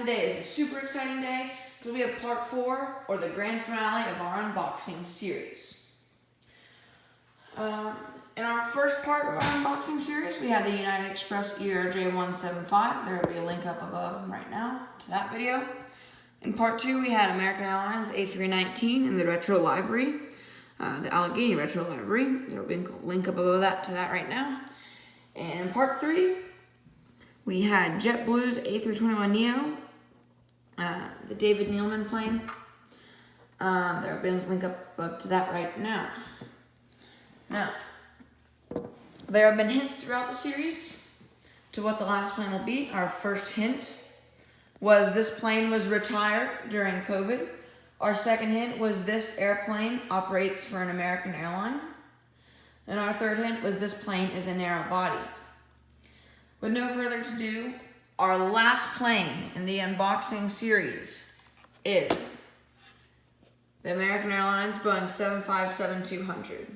today is a super exciting day because we have part 4, or the grand finale of our unboxing series. In our first part of our unboxing series, we have the United Express ERJ175. There will be a link up above right now to that video. In part 2, we had American Airlines A319 in the retro livery, the Allegheny retro livery. There will be a link up above that to that right now. And in part 3, we had JetBlue's A321neo, the David Neeleman plane. There will be a link up above to that right now. Now, there have been hints throughout the series to what the last plane will be. Our first hint was this plane was retired during COVID. Our second hint was this airplane operates for an American airline. And our third hint was this plane is a narrow body. With no further ado, our last plane in the unboxing series is the American Airlines Boeing 757-200.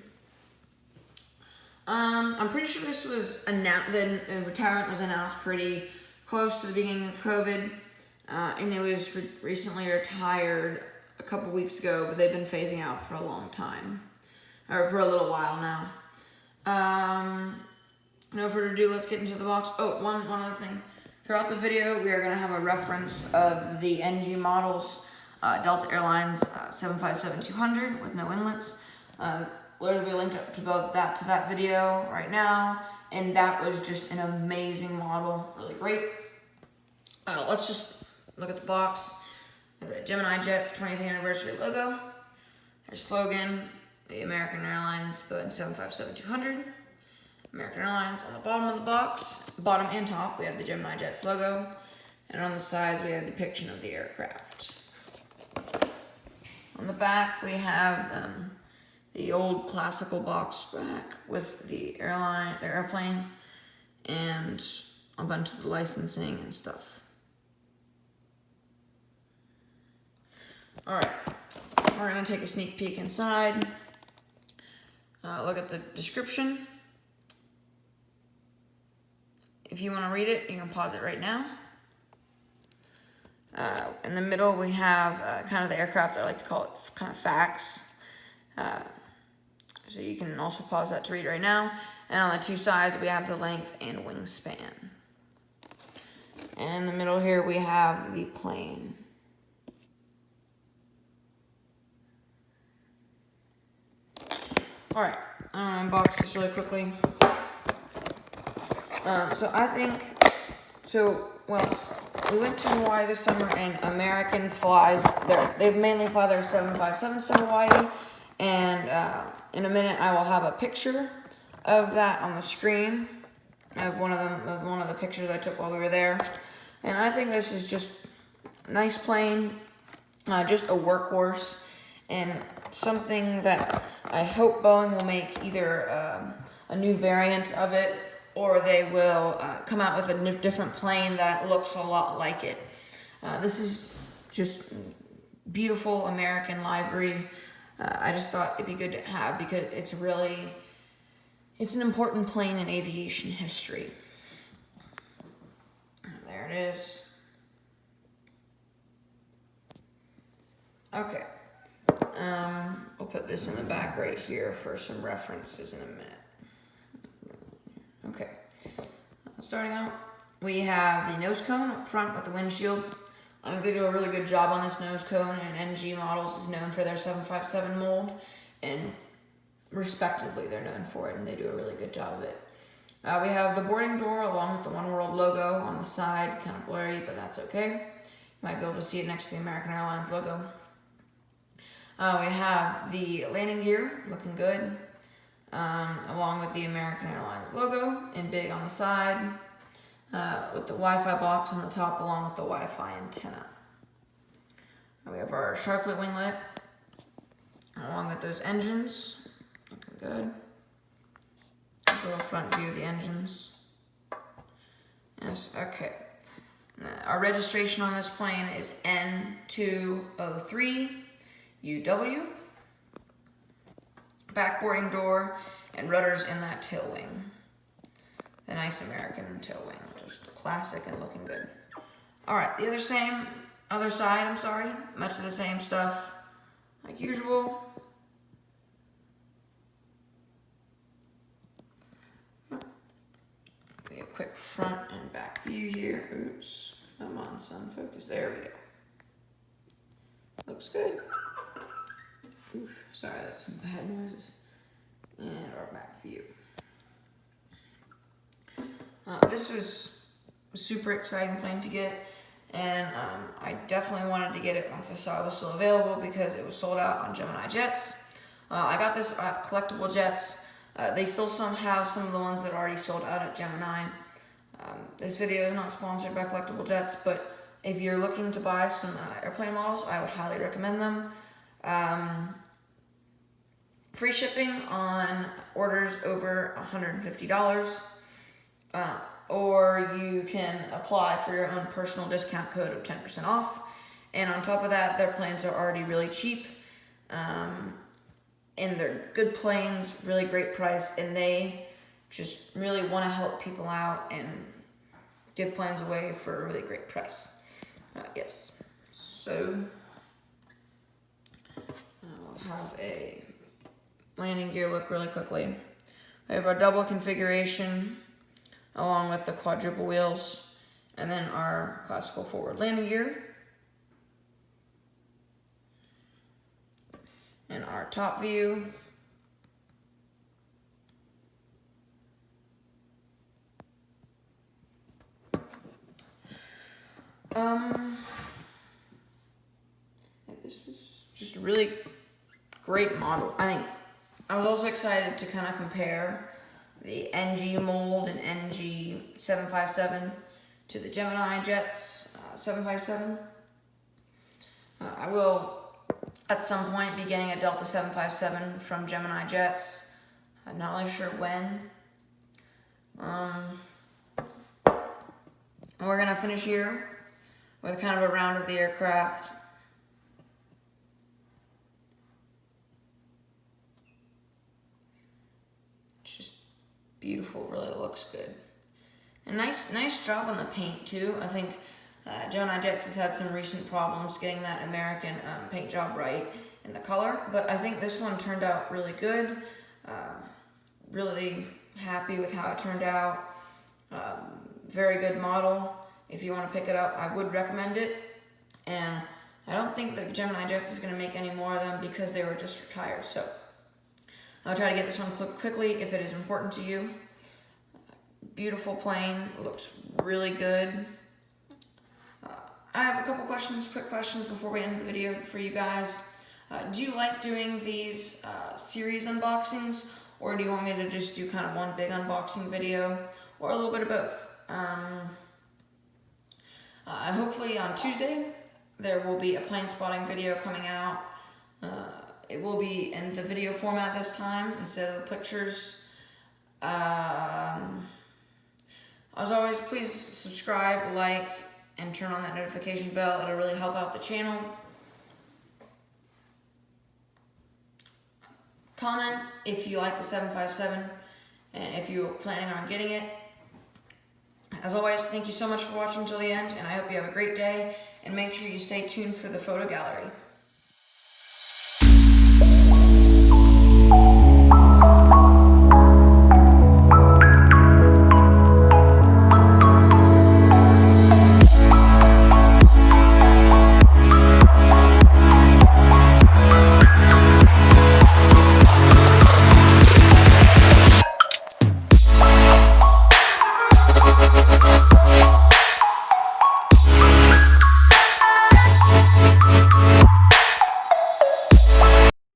I'm pretty sure this was announced, the retirement was announced pretty close to the beginning of COVID, and it was recently retired a couple weeks ago, but they've been phasing out for a long time, or for a little while now. No further ado, let's get into the box. Oh, one other thing. Throughout the video, we are going to have a reference of the NG models, Delta Airlines 757-200 with no inlets. There will be a link up above that to that video right now, and that was just an amazing model, really great. Let's just look at the box. The Gemini Jets 20th anniversary logo. Their slogan, the American Airlines Boeing 757-200. American Airlines on the bottom of the box, bottom and top, we have the Gemini Jets logo, and on the sides we have a depiction of the aircraft. On the back we have the old classical box back with the airplane, and a bunch of the licensing and stuff. Alright, we're going to take a sneak peek inside, look at the description. If you want to read it, you can pause it right now. In the middle, we have kind of the aircraft. I like to call it kind of facts. So you can also pause that to read right now. And on the two sides, we have the length and wingspan. And in the middle here, we have the plane. All right, I'm gonna unbox this really quickly. We went to Hawaii this summer, and American flies, they mainly fly their 757s to Hawaii, and in a minute I will have a picture of that on the screen, of one of the pictures I took while we were there, and I think this is just a nice plane, just a workhorse, and something that I hope Boeing will make either a new variant of it, or they will come out with a different plane that looks a lot like it. This is just beautiful American livery. I just thought it'd be good to have because it's an important plane in aviation history. There it is. Okay. We'll put this in the back right here for some references in a minute. Okay, starting out, we have the nose cone up front with the windshield. I think they do a really good job on this nose cone, and NG Models is known for their 757 mold, and respectively they're known for it, and they do a really good job of it. We have the boarding door along with the One World logo on the side, kind of blurry, but that's okay. You might be able to see it next to the American Airlines logo. We have the landing gear, looking good. Along with the American Airlines logo in big on the side, with the Wi-Fi box on the top along with the Wi-Fi antenna. And we have our sharklet winglet along with those engines, looking good. A little front view of the engines. Yes, okay. Our registration on this plane is N203UW. Back boarding door, and rudders in that tail wing. The nice American tail wing, just classic and looking good. Alright, the other side, I'm sorry. Much of the same stuff like usual. A quick front and back view here. Oops, come on, son, focus. There we go. Looks good. Oof, sorry, that's some bad noises. And our back view. This was a super exciting plane to get, and I definitely wanted to get it once I saw it was still available because it was sold out on Gemini Jets. I got this at Collectible Jets. They still have some of the ones that are already sold out at Gemini. This video is not sponsored by Collectible Jets, but if you're looking to buy some airplane models, I would highly recommend them. Free shipping on orders over $150, or you can apply for your own personal discount code of 10% off. And on top of that, their planes are already really cheap. And they're good planes, really great price, and they just really want to help people out and give planes away for a really great price. Yes, so I'll have a landing gear look really quickly. We have our double configuration along with the quadruple wheels, and then our classical forward landing gear. And our top view. This was just a really great model. I was also excited to kind of compare the NG mold and NG 757 to the Gemini Jets 757. I will at some point be getting a Delta 757 from Gemini Jets. I'm not really sure when. We're gonna finish here with kind of a round of the aircraft. It's just beautiful, really looks good. And nice job on the paint too. I think Gemini Jets has had some recent problems getting that American paint job right in the color, but I think this one turned out really good. Really happy with how it turned out. Very good model. If you want to pick it up, I would recommend it. And I don't think that Gemini Jets is going to make any more of them because they were just retired. So I'll try to get this one quickly if it is important to you. Beautiful plane. Looks really good. I have a couple questions, quick questions before we end the video for you guys. Do you like doing these series unboxings, or do you want me to just do kind of one big unboxing video, or a little bit of both? Hopefully on Tuesday, there will be a plane spotting video coming out. It will be in the video format this time instead of the pictures. As always, please subscribe, like, and turn on that notification bell. It'll really help out the channel. Comment if you like the 757 and if you're planning on getting it. As always, thank you so much for watching till the end, and I hope you have a great day, and make sure you stay tuned for the photo gallery.